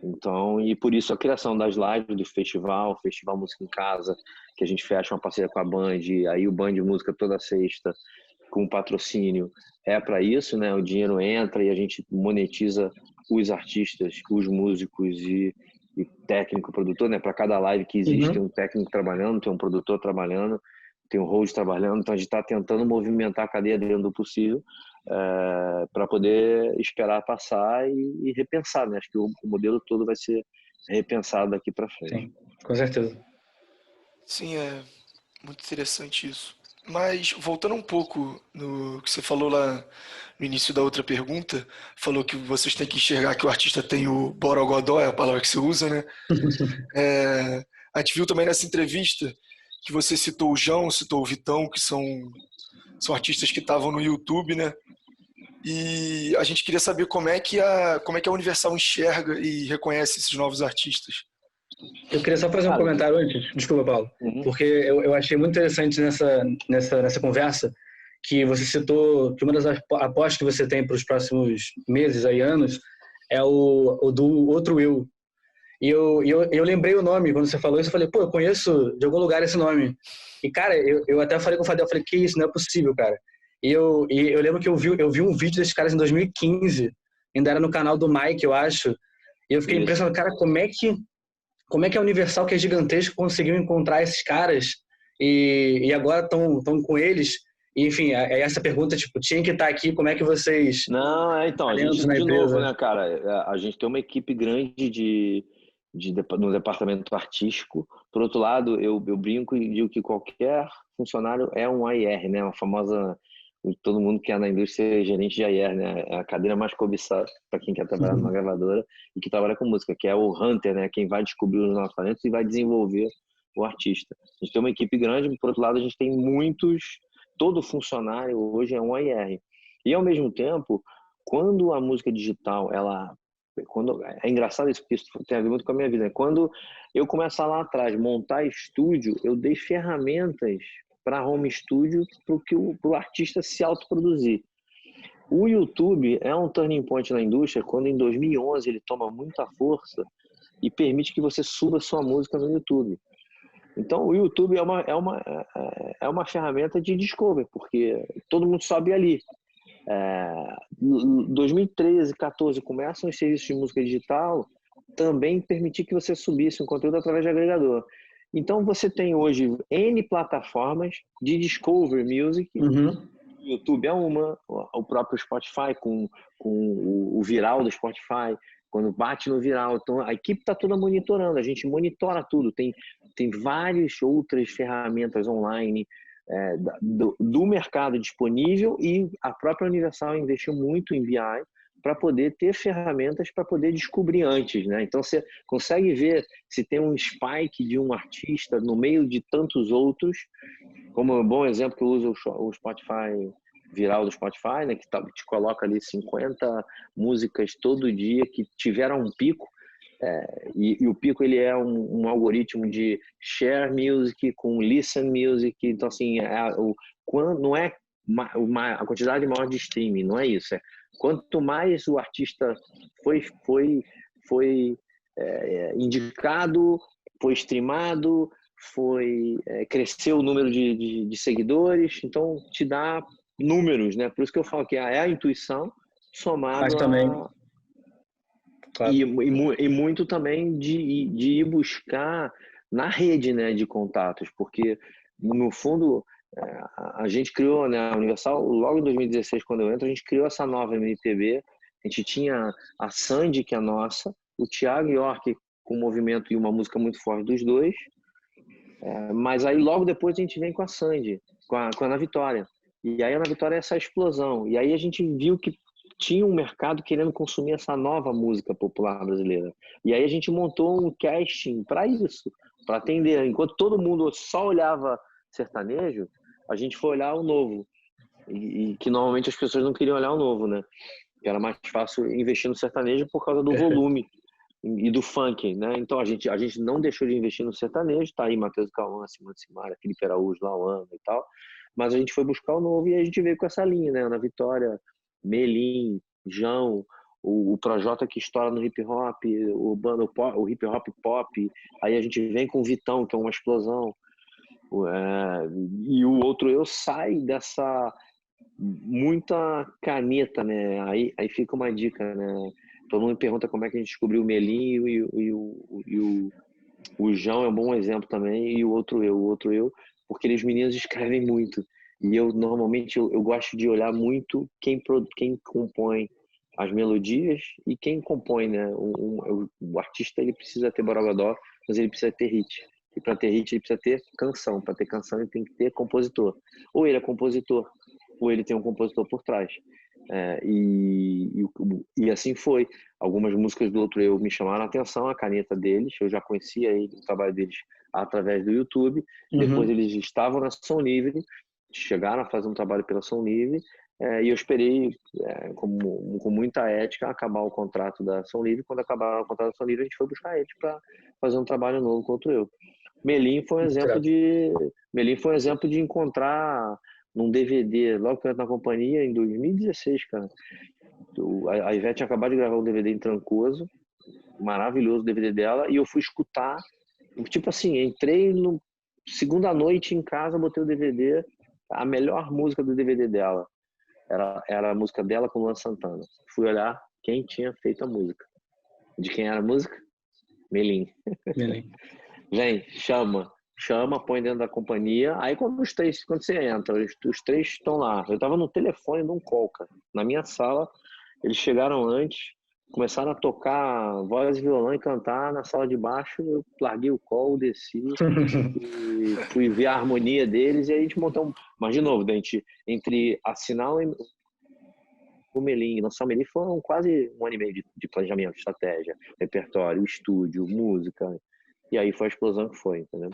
Então, e por isso a criação das lives do Festival Música em Casa, que a gente fecha uma parceria com a Band, aí o Band Música toda sexta, com patrocínio, é para isso, né? O dinheiro entra e a gente monetiza os artistas, os músicos e técnico, produtor, né? Para cada live que existe, tem um técnico trabalhando, tem um produtor trabalhando, tem um host trabalhando, então a gente está tentando movimentar a cadeia dentro do possível para poder esperar passar e repensar, né? Acho que o modelo todo vai ser repensado daqui para frente. Sim, com certeza. Sim, é muito interessante isso. Mas, voltando um pouco no que você falou lá no início da outra pergunta, falou que vocês têm que enxergar que o artista tem o borogodó, é a palavra que você usa, né? A gente viu também nessa entrevista que você citou o João, citou o Vitão, que são artistas que estavam no YouTube, né? E a gente queria saber como é que a Universal enxerga e reconhece esses novos artistas. Eu queria só fazer um comentário antes, desculpa, Paulo, porque eu achei muito interessante nessa conversa que você citou que uma das apostas que você tem para os próximos meses, aí, anos, é o do Outro Eu. E eu lembrei o nome, quando você falou isso, eu falei, pô, eu conheço de algum lugar esse nome. E, cara, eu até falei com o Fadel, eu falei, que isso, não é possível, cara. E eu lembro que eu vi um vídeo desses caras em 2015, ainda era no canal do Mike, eu acho, e eu fiquei impressionado, cara, como é que a Universal, que é gigantesca, conseguiu encontrar esses caras e agora estão com eles? E, enfim, essa pergunta, tipo, tinha que estar aqui, como é que vocês... Não, então, a gente, de novo, né, cara, a gente tem uma equipe grande no departamento artístico. Por outro lado, eu brinco e digo que qualquer funcionário é um AIR, né, todo mundo que é na indústria é gerente de AR, né? É a cadeira mais cobiçada para quem quer trabalhar numa gravadora e que trabalha com música, que é o hunter, né? Quem vai descobrir os novos talentos e vai desenvolver o artista. A gente tem uma equipe grande, por outro lado a gente tem todo funcionário hoje é um AR. E ao mesmo tempo, quando a música digital, é engraçado isso, porque isso tem a ver muito com a minha vida, né? Quando eu começo lá atrás, montar estúdio, eu dei ferramentas para home studio para o artista se autoproduzir. O YouTube é um turning point na indústria quando em 2011 ele toma muita força e permite que você suba sua música no YouTube. Então o YouTube é uma ferramenta de discovery, porque todo mundo sobe ali. 2013, 14 começam os serviços de música digital também permitir que você subisse um conteúdo através de agregador. Então você tem hoje N plataformas de Discover Music, o YouTube é uma, o próprio Spotify com o viral do Spotify, quando bate no viral. Então a equipe está toda monitorando, a gente monitora tudo, tem várias outras ferramentas online do mercado disponível e a própria Universal investiu muito em BI para poder ter ferramentas para poder descobrir antes, né? Então você consegue ver se tem um spike de um artista no meio de tantos outros, como um bom exemplo que eu uso o Spotify viral do Spotify, né? Que te coloca ali 50 músicas todo dia que tiveram um pico. E o pico ele é um algoritmo de share music com listen music, então assim não é a quantidade maior de streaming, não é isso, quanto mais o artista foi indicado, foi streamado, cresceu o número de seguidores, então te dá números, né? Por isso que eu falo que é a intuição somada Claro. E muito também de ir buscar na rede, né, de contatos, porque no fundo a gente criou, né, a Universal, logo em 2016 quando eu entro, a gente criou essa nova MPB, a gente tinha a Sandy, que é nossa, o Thiago York com um movimento e uma música muito forte dos dois, mas aí logo depois a gente vem com a Sandy, com a Ana Vitória, e aí a Ana Vitória é essa explosão, e aí a gente viu que tinha um mercado querendo consumir essa nova música popular brasileira. E aí a gente montou um casting para isso, para atender. Enquanto todo mundo só olhava sertanejo, a gente foi olhar o novo. E que normalmente as pessoas não queriam olhar o novo, né? Que era mais fácil investir no sertanejo por causa do volume e do funk, né? Então a gente não deixou de investir no sertanejo, tá aí Matheus Cauã, Simone Simaria, Felipe Araújo, Lauana e tal, mas a gente foi buscar o novo e a gente veio com essa linha, né? Ana Vitória, Melim, João, o Projota que estoura no hip hop, o hip hop pop, aí a gente vem com o Vitão, que é uma explosão, e o outro eu sai dessa muita caneta, né? Aí fica uma dica, né? Todo mundo me pergunta como é que a gente descobriu o Melim e o João é um bom exemplo também, e o outro eu, porque os meninos escrevem muito. E eu normalmente eu gosto de olhar muito quem compõe as melodias e quem compõe, né? O artista ele precisa ter borogodó, mas ele precisa ter hit. E para ter hit ele precisa ter canção. Para ter canção ele tem que ter compositor. Ou ele é compositor, ou ele tem um compositor por trás. E assim foi. Algumas músicas do outro eu me chamaram a atenção, a caneta deles. Eu já conhecia o trabalho deles através do YouTube. Depois eles estavam na Som Livre, chegaram a fazer um trabalho pela Som Livre, e eu esperei, com muita ética, acabar o contrato da Som Livre. Quando acabar o contrato da Som Livre, a gente foi buscar eles para fazer um trabalho novo contra eu. Melim foi um exemplo de encontrar num DVD, logo que eu entro na companhia, em 2016, cara. A Ivete tinha acabado de gravar um DVD em Trancoso, maravilhoso o DVD dela, e eu fui escutar, tipo assim, entrei no segunda noite em casa, botei o DVD, a melhor música do DVD dela era a música dela com o Luan Santana. Fui olhar quem tinha feito a música. De quem era a música? Melim. Vem, chama, põe dentro da companhia. Aí quando você entra, os três estão lá. Eu tava no telefone de um call, cara, na minha sala. Eles chegaram antes, começaram a tocar voz, violão e cantar na sala de baixo. Eu larguei o colo, desci e fui ver a harmonia deles. E aí a gente montou mas de novo, a gente, entre assinar o Melim e lançar o Melim foram quase 1 ano e meio de planejamento, estratégia, repertório, estúdio, música. E aí foi a explosão que foi, entendeu?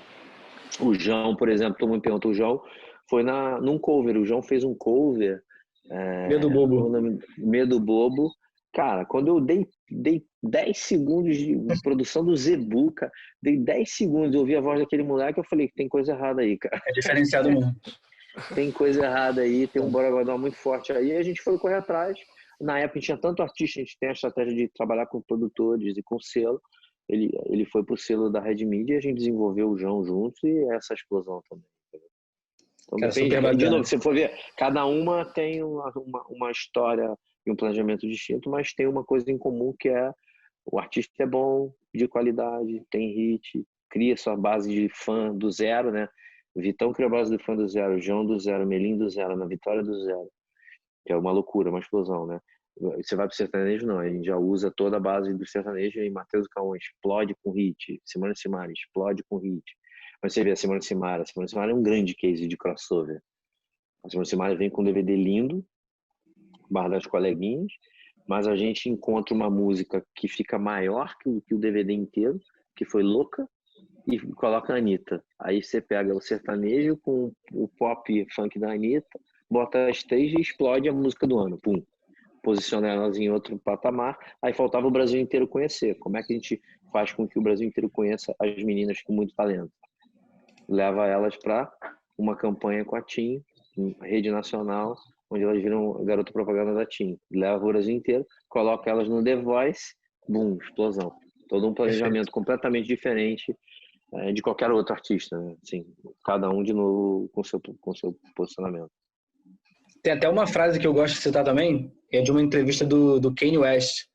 O João, por exemplo, todo mundo perguntou, o João foi num cover. O João fez um cover. Medo Bobo. Medo Bobo. Cara, quando eu dei 10 segundos de produção do Zebu, cara, dei 10 segundos, eu ouvi a voz daquele moleque, eu falei que tem coisa errada aí, cara. É diferenciado mesmo. Tem coisa errada aí, tem um borogodó muito forte aí, e a gente foi correr atrás. Na época a gente tinha tanto artista, a gente tem a estratégia de trabalhar com produtores e com selo. Ele foi pro selo da Red Media e a gente desenvolveu o João juntos e essa explosão também. Então, Cara, depende, de novo, se você for ver, cada uma tem uma história e um planejamento distinto, mas tem uma coisa em comum que é o artista é bom, de qualidade, tem hit, cria sua base de fã do zero, né? O Vitão cria a base de fã do zero, o João do zero, o Melim do zero, na Vitória do zero, que é uma loucura, uma explosão, né? Você vai pro sertanejo, não, a gente já usa toda a base do sertanejo e Matheus Cauã explode com hit, Simone Simara explode com hit. Mas você vê a Simone Simara é um grande case de crossover. A Simone Simara vem com um DVD lindo, Bar das Coleguinhas, mas a gente encontra uma música que fica maior que o DVD inteiro, que foi Louca, e coloca a Anitta. Aí você pega o sertanejo com o pop funk da Anitta, bota as três e explode a música do ano. Pum. Posiciona elas em outro patamar. Aí faltava o Brasil inteiro conhecer. Como é que a gente faz com que o Brasil inteiro conheça as meninas com muito talento? Leva elas para uma campanha com a TIM, rede nacional, onde elas viram garota propaganda da TIM. Leva o Brasil inteiro, coloca elas no The Voice, boom, explosão. Todo um planejamento completamente diferente de qualquer outro artista, né? Assim, cada um de novo com seu posicionamento. Tem até uma frase que eu gosto de citar também, é de uma entrevista do Kanye West.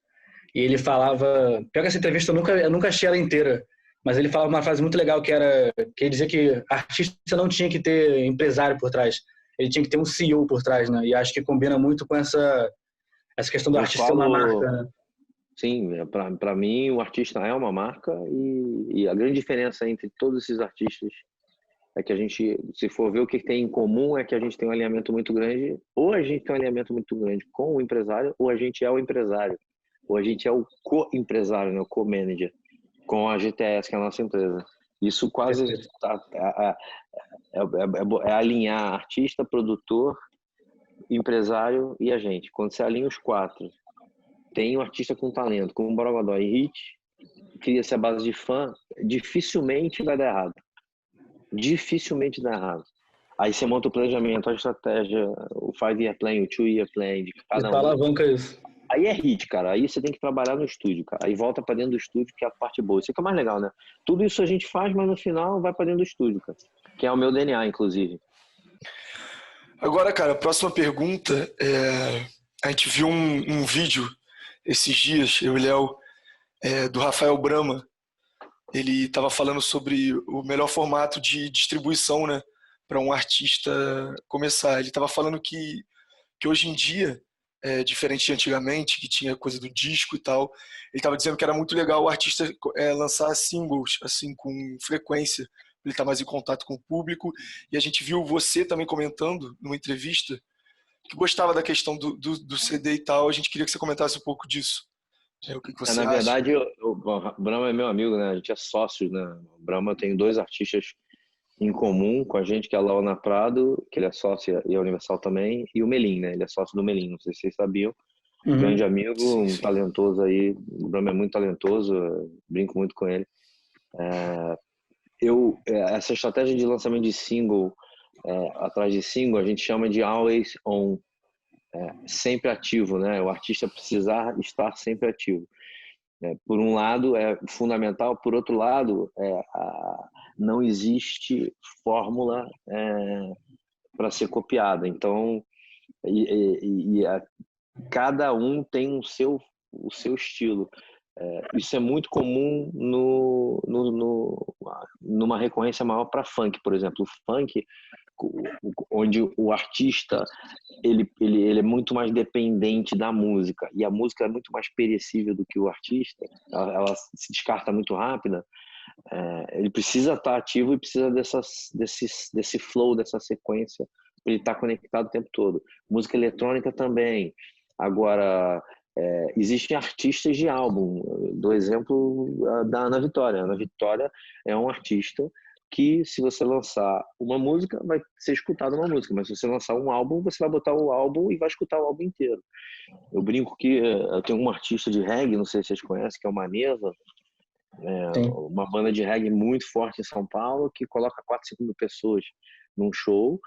E ele falava... Pior que essa entrevista eu nunca achei ela inteira, mas ele falava uma frase muito legal que ele dizia que artista não tinha que ter empresário por trás, ele tinha que ter um CEO por trás, né? E acho que combina muito com essa questão do artista ser uma marca, né? Sim, para mim o artista é uma marca e a grande diferença entre todos esses artistas é que a gente, se for ver o que tem em comum, é que a gente tem um alinhamento muito grande, ou a gente tem um alinhamento muito grande com o empresário, ou a gente é o empresário, ou a gente é o co-empresário, né, o co-manager, com a GTS, que é a nossa empresa. Isso quase é alinhar artista, produtor, empresário e a gente. Quando você alinha os quatro, tem um artista com talento, como o Borogodó e hit, cria-se a base de fã, dificilmente vai dar errado. Dificilmente dá errado. Aí você monta o planejamento, a estratégia, o 5-year plan, o 2-year plan de cada um. Alavanca isso. Aí é hit, cara. Aí você tem que trabalhar no estúdio, cara. Aí volta pra dentro do estúdio, que é a parte boa. Isso que é mais legal, né? Tudo isso a gente faz, mas no final vai pra dentro do estúdio, cara. Que é o meu DNA, inclusive. Agora, cara, a próxima pergunta a gente viu um vídeo esses dias, eu e Léo, do Rafael Brama. Ele estava falando sobre o melhor formato de distribuição, né, para um artista começar. Ele estava falando que hoje em dia, diferente de antigamente, que tinha coisa do disco e tal, ele estava dizendo que era muito legal o artista lançar singles assim com frequência, ele estar mais em contato com o público. E a gente viu você também comentando numa entrevista que gostava da questão do CD e tal. A gente queria que você comentasse um pouco disso. O que você Na acha? verdade, o Brahma é meu amigo, né? A gente é sócio, né? O Brahma tem 2 artistas em comum com a gente, que é a Laona Prado, que ele é sócio e a Universal também, e o Melim, né? Ele é sócio do Melim, não sei se vocês sabiam. Grande amigo, um talentoso aí. O Brahma é muito talentoso, brinco muito com ele. Essa estratégia de lançamento de single atrás de single, a gente chama de always on. Sempre ativo, né? O artista precisar estar sempre ativo. Por um lado é fundamental, por outro lado não existe fórmula para ser copiada. Então, cada um tem o seu estilo. Isso é muito comum numa recorrência maior para funk, por exemplo. O funk onde o artista ele é muito mais dependente da música, e a música é muito mais perecível do que o artista, ela se descarta muito rápida. Ele precisa estar ativo e precisa desse flow, dessa sequência, para ele estar conectado o tempo todo. Música eletrônica também. Agora, existem artistas de álbum. Do exemplo da Ana Vitória. A Ana Vitória é um artista que, se você lançar uma música, vai ser escutada uma música, mas se você lançar um álbum, você vai botar o álbum e vai escutar o álbum inteiro. Eu brinco que eu tenho um artista de reggae, não sei se vocês conhecem, que é o Maneva, uma banda de reggae muito forte em São Paulo, que coloca 4, 5 mil pessoas num show,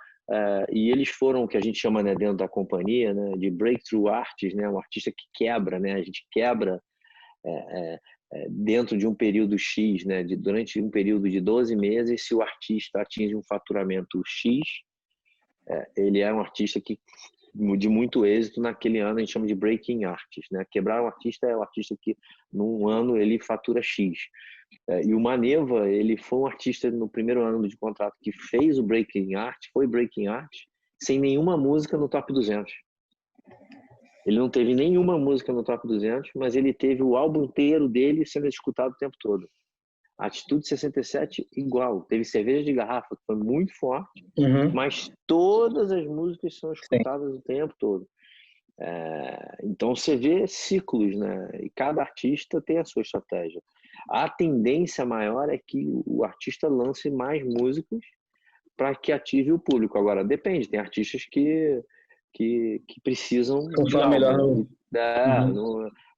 e eles foram o que a gente chama, né, dentro da companhia, né, de breakthrough artists, né, um artista que quebra, né, a gente quebra dentro de um período X, né, durante um período de 12 meses, se o artista atinge um faturamento X, ele é um artista que de muito êxito naquele ano, a gente chama de breaking artist, né? Quebrar um artista é o artista que num ano ele fatura X. E o Maneva, ele foi um artista no primeiro ano de contrato que fez o breaking art, foi breaking art, sem nenhuma música no top 200. Ele não teve nenhuma música no top 200, mas ele teve o álbum inteiro dele sendo escutado o tempo todo. Atitude 67, igual. Teve Cerveja de Garrafa, que foi muito forte, mas todas as músicas são escutadas o tempo todo. Então você vê ciclos, né? E cada artista tem a sua estratégia. A tendência maior é que o artista lance mais músicos para que ative o público. Agora, depende, tem artistas que precisam de algo. Melhor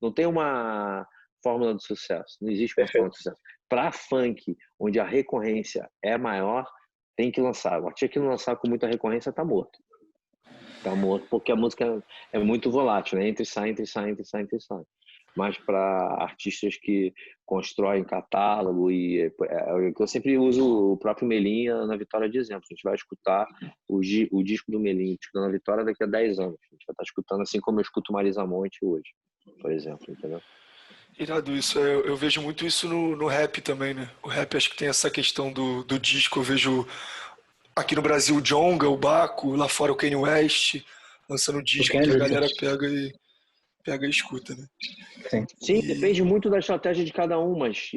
não tem uma fórmula de sucesso, não existe uma fórmula de sucesso. Para funk, onde a recorrência é maior, tem que lançar. O artista que não lançar com muita recorrência está morto. Está morto porque a música é muito volátil, né? Entra e sai, entra e sai, entra e sai, entra e sai. Mas para artistas que constroem catálogo, eu sempre uso o próprio Melim na Vitória de exemplo. A gente vai escutar o disco do Melim, escutando a Vitória daqui a 10 anos. A gente vai estar escutando assim como eu escuto Marisa Monte hoje, por exemplo, entendeu? Irado isso. Eu vejo muito isso no rap também, né? O rap acho que tem essa questão do disco. Eu vejo aqui no Brasil o Djonga, o Baco, lá fora o Kanye West, lançando disco que a galera pega e escuta, né? Sim, depende muito da estratégia de cada um, mas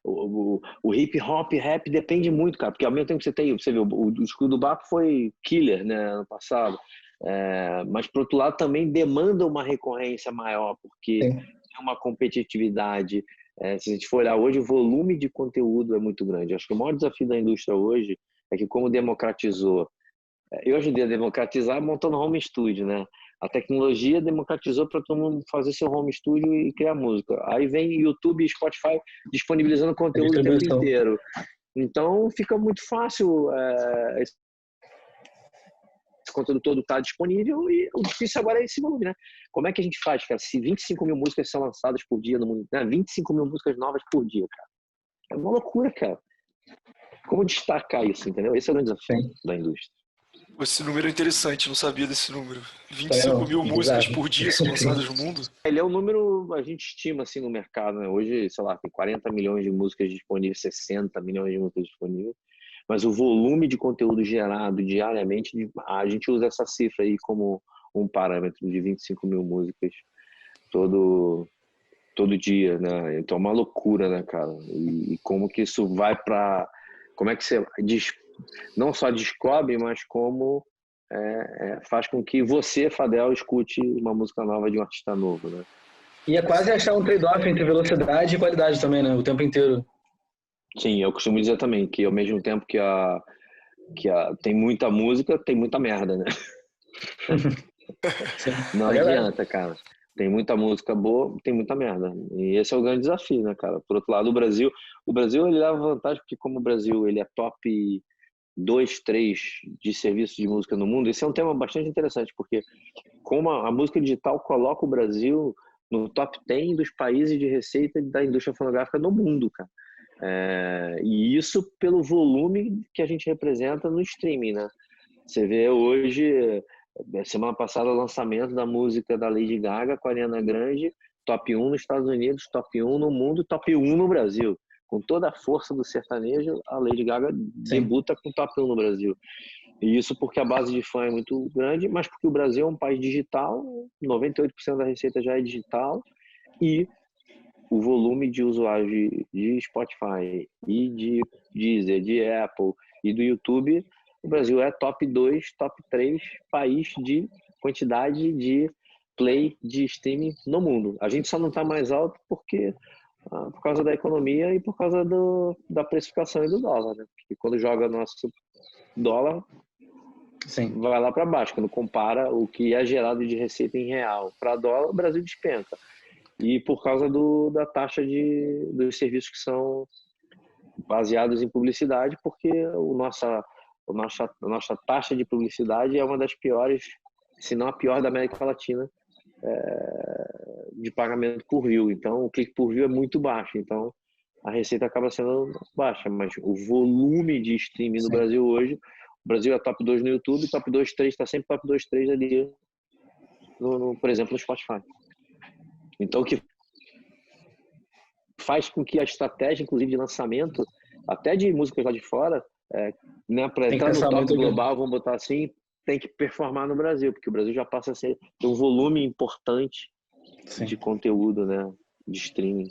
o hip hop, rap depende muito, cara, porque ao mesmo tempo que você vê, o disco do Baco foi killer, né, ano passado, mas por outro lado também demanda uma recorrência maior, porque tem uma competitividade. Se a gente for olhar hoje, o volume de conteúdo é muito grande. Acho que o maior desafio da indústria hoje é que, como democratizou, eu ajudei a democratizar montando home studio, né? A tecnologia democratizou para todo mundo fazer seu home studio e criar música. Aí vem YouTube e Spotify disponibilizando conteúdo o tempo inteiro. Então fica muito fácil esse conteúdo todo está disponível, e o difícil agora é esse volume, né? Como é que a gente faz, cara? Se 25 mil músicas são lançadas por dia no mundo, né? 25 mil músicas novas por dia, cara. É uma loucura, cara. Como destacar isso, entendeu? Esse é o grande desafio da indústria. Esse número é interessante, não sabia desse número. 25 mil músicas por dia são lançadas no mundo? Ele é um número, a gente estima assim no mercado, né? Hoje, sei lá, tem 40 milhões de músicas disponíveis, 60 milhões de músicas disponíveis, mas o volume de conteúdo gerado diariamente, a gente usa essa cifra aí como um parâmetro de 25 mil músicas todo dia, né? Então é uma loucura, né, cara? E como que isso vai para... Como é que você não só descobre, mas como faz com que você, Fadel, escute uma música nova de um artista novo, né? E é quase achar um trade-off entre velocidade e qualidade também, né? O tempo inteiro. Sim, eu costumo dizer também que ao mesmo tempo que tem muita música, tem muita merda, né? Não adianta, cara. Tem muita música boa, tem muita merda. E esse é o grande desafio, né, cara? Por outro lado, o Brasil ele leva vantagem porque como o Brasil ele é top 2, 3 de serviços de música no mundo, esse é um tema bastante interessante, porque como a música digital coloca o Brasil no top 10 dos países de receita da indústria fonográfica no mundo, cara. E isso pelo volume que a gente representa no streaming, né? Você vê hoje, semana passada, o lançamento da música da Lady Gaga com a Ariana Grande, top 1 nos Estados Unidos, top 1 no mundo, top 1 no Brasil. com toda a força do sertanejo, a Lady Gaga debuta com top 1 no Brasil. E isso porque a base de fã é muito grande, mas porque o Brasil é um país digital, 98% da receita já é digital, e o volume de usuários de Spotify e de Deezer, de Apple e do YouTube, o Brasil é top 2, top 3 país de quantidade de play de streaming no mundo. A gente só não está mais alto porque por causa da economia e por causa da precificação e do dólar, né? Porque quando joga nosso dólar, Sim. vai lá para baixo. Quando compara o que é gerado de receita em real para dólar, o Brasil despenca. E por causa da taxa dos serviços que são baseados em publicidade, porque a nossa taxa de publicidade é uma das piores, se não a pior da América Latina, de pagamento por view. Então, o clique por view é muito baixo. Então, a receita acaba sendo baixa. Mas o volume de streaming no Brasil hoje, o Brasil é top 2 no YouTube, top 2, 3, está sempre top 2, 3 ali, por exemplo, no Spotify. Então, o que faz com que a estratégia, inclusive, de lançamento, até de músicas lá de fora, né, para entrar no top global, vamos botar assim, tem que performar no Brasil, porque o Brasil já passa a ter um volume importante de conteúdo, né, de streaming.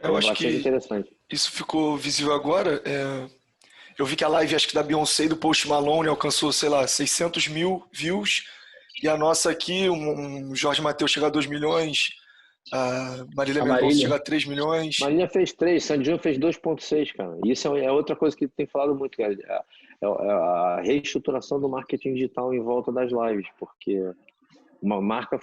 Eu acho que interessante. Isso ficou visível agora. Eu vi que a live, acho que da Beyoncé e do Post Malone alcançou, sei lá, 600 mil views, e a nossa aqui, um Jorge Mateus chega a 2 milhões, a Marília Mendonça chega a 3 milhões. Marília fez 3, Sandy Júnior fez 2,6, cara. Isso é outra coisa que tem falado muito, cara. A reestruturação do marketing digital em volta das lives, porque uma marca,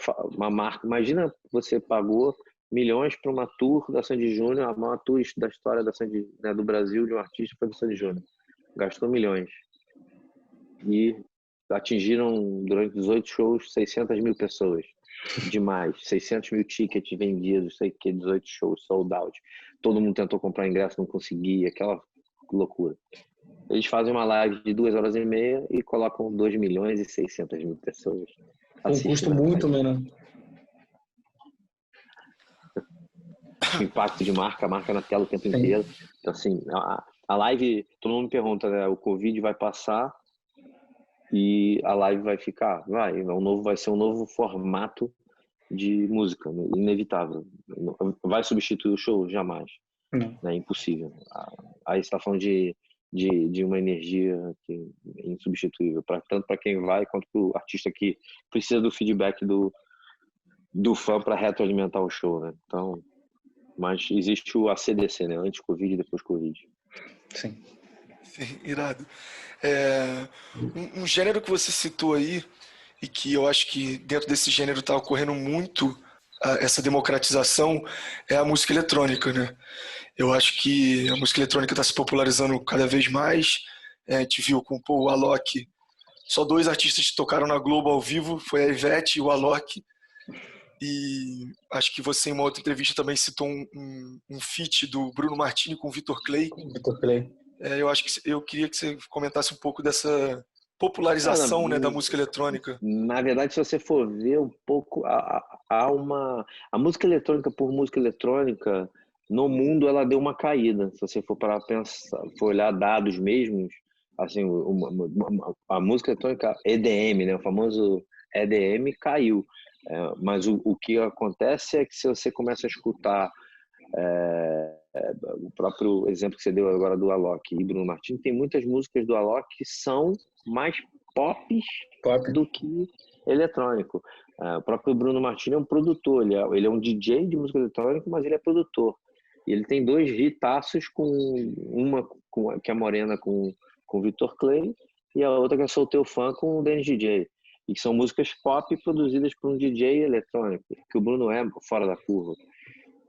imagina você pagou milhões para uma tour da Sandy Júnior, a maior tour da história da Sandy, né, do Brasil, de um artista, foi do Sandy Júnior. Gastou milhões. E atingiram, durante 18 shows, 600 mil pessoas. Demais. 600 mil tickets vendidos, sei que 18 shows, sold out. Todo mundo tentou comprar ingresso, não conseguia, aquela loucura. Eles fazem uma live de 2 horas e meia e colocam 2 milhões e 600 mil pessoas. Um custo muito menor. O impacto de marca, a marca na tela o tempo inteiro. Então, assim, a live, todo mundo me pergunta, né? O Covid vai passar e a live vai ficar? Vai ser um novo formato de música, inevitável. Vai substituir o show? Jamais. É impossível. Aí você está falando de uma energia que é insubstituível, tanto para quem vai quanto para o artista que precisa do feedback do fã para retroalimentar o show, né? Então, mas existe o ACDC, né? Antes Covid e depois Covid. Sim, irado. Um gênero que você citou aí, e que eu acho que dentro desse gênero está ocorrendo muito essa democratização, é a música eletrônica, né? Eu acho que a música eletrônica está se popularizando cada vez mais. A gente viu com o Alok, só 2 artistas que tocaram na Globo ao vivo, foi a Ivete e o Alok. E acho que você, em uma outra entrevista, também citou um feat do Bruno Martini com o Vitor Clay. Eu queria que você comentasse um pouco dessa popularização, né, da música eletrônica. Na verdade, se você for ver um pouco, a música eletrônica por música eletrônica, no mundo ela deu uma caída. Se você for para pensar, for olhar dados mesmos, assim, a música eletrônica EDM, né, o famoso EDM caiu. Mas o que acontece é que se você começa a escutar o próprio exemplo que você deu agora do Alok e Bruno Martins, tem muitas músicas do Alok que são mais pop do que eletrônico. O próprio Bruno Martins é um produtor, ele é um DJ de música eletrônica, mas ele é produtor. E ele tem 2 hitaços, que é a Morena com o Vitor Clay, e a outra que é Sou Teu Fã com o Dennis DJ. E que são músicas pop produzidas por um DJ eletrônico, que o Bruno é fora da curva.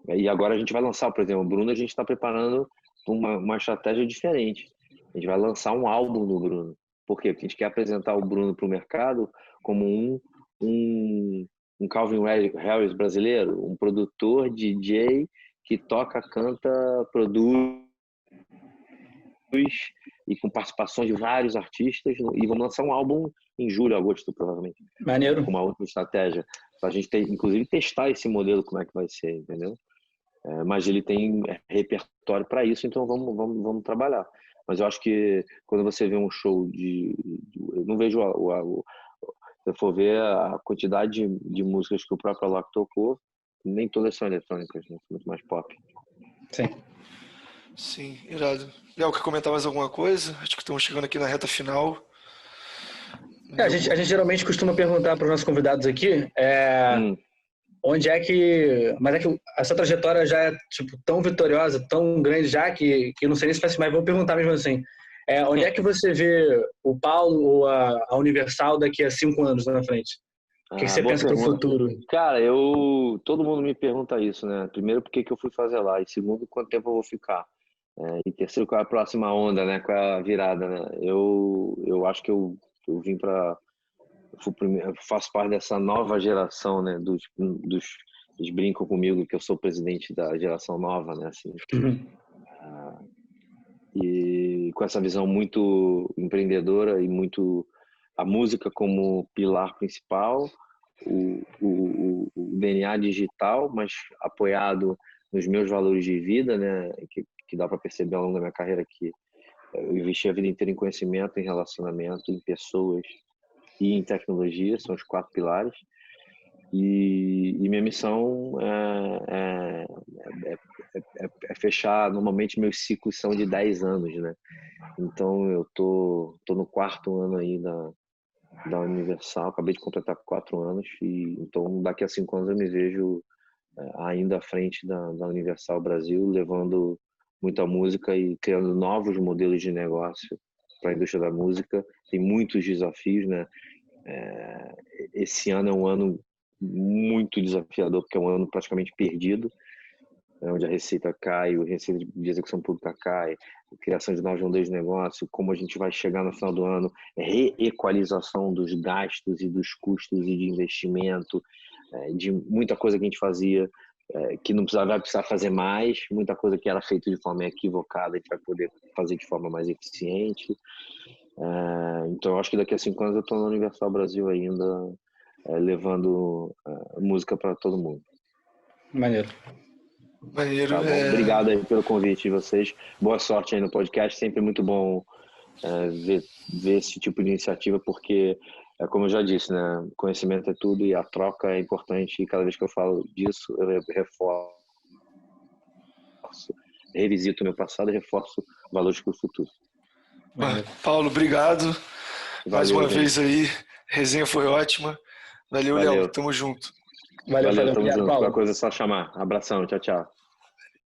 E agora a gente vai lançar, por exemplo, o Bruno, a gente está preparando uma estratégia diferente. A gente vai lançar um álbum do Bruno. Por quê? Porque a gente quer apresentar o Bruno para o mercado como um Calvin Harris brasileiro, um produtor, DJ, que toca, canta, produz, e com participação de vários artistas, e vamos lançar um álbum em julho, agosto, provavelmente. Maneiro. Com uma outra estratégia. Pra gente inclusive testar esse modelo, como é que vai ser, entendeu? mas ele tem repertório para isso, então vamos trabalhar. Mas eu acho que quando você vê um show eu não vejo se eu for ver a quantidade de músicas que o próprio Alok tocou, nem todas são eletrônicas, né? Muito mais pop. Sim. Sim, irado. Léo, quer comentar mais alguma coisa? Acho que estamos chegando aqui na reta final. A gente geralmente costuma perguntar para os nossos convidados aqui onde é que... Mas é que essa trajetória já é tipo, tão vitoriosa, tão grande já, que eu não sei nem se vai ser mais, vou perguntar mesmo assim. Onde é que você vê o Paulo ou a Universal daqui a 5 anos na frente? O que você pensa para o futuro? Cara, todo mundo me pergunta isso, né? Primeiro, por que eu fui fazer lá? E segundo, quanto tempo eu vou ficar? E terceiro, qual é a próxima onda, né? Qual é a virada, né? Eu acho que eu vim para... Eu faço parte dessa nova geração, né? Eles brincam comigo que eu sou presidente da geração nova, né? Assim, e com essa visão muito empreendedora e muito a música como pilar principal, o DNA digital, mas apoiado nos meus valores de vida, né? Que dá para perceber ao longo da minha carreira que eu investi a vida inteira em conhecimento, em relacionamento, em pessoas e em tecnologia, são os 4 pilares. E minha missão é fechar. Normalmente meus ciclos são de 10 anos, né? Então eu tô no 4º ano aí da Universal, acabei de completar 4 anos, e então daqui a 5 anos eu me vejo ainda à frente da Universal Brasil, levando muita música e criando novos modelos de negócio para a indústria da música. Tem muitos desafios, né? Esse ano é um ano muito desafiador, porque é um ano praticamente perdido, onde a receita cai, a receita de execução pública cai, a criação de novos modelos de negócio, como a gente vai chegar no final do ano, reequalização dos gastos e dos custos e de investimento, de muita coisa que a gente fazia, que não vai precisar fazer mais, muita coisa que era feita de forma equivocada, a gente vai poder fazer de forma mais eficiente. Então eu acho que daqui a 5 anos eu estou na Universal Brasil ainda, levando música para todo mundo. Maneiro. Maneiro. Tá bom. Obrigado aí pelo convite de vocês. Boa sorte aí no podcast. Sempre muito bom ver esse tipo de iniciativa, porque, como eu já disse, né, conhecimento é tudo e a troca é importante. E cada vez que eu falo disso, eu reforço, revisito o meu passado e reforço valores para o futuro. Paulo, obrigado. Mais uma gente. vez aí. A resenha foi ótima. Valeu, Léo. Tamo junto. Valeu, tamo junto. Paulo. Qualquer coisa é só chamar. Abração. Tchau, tchau.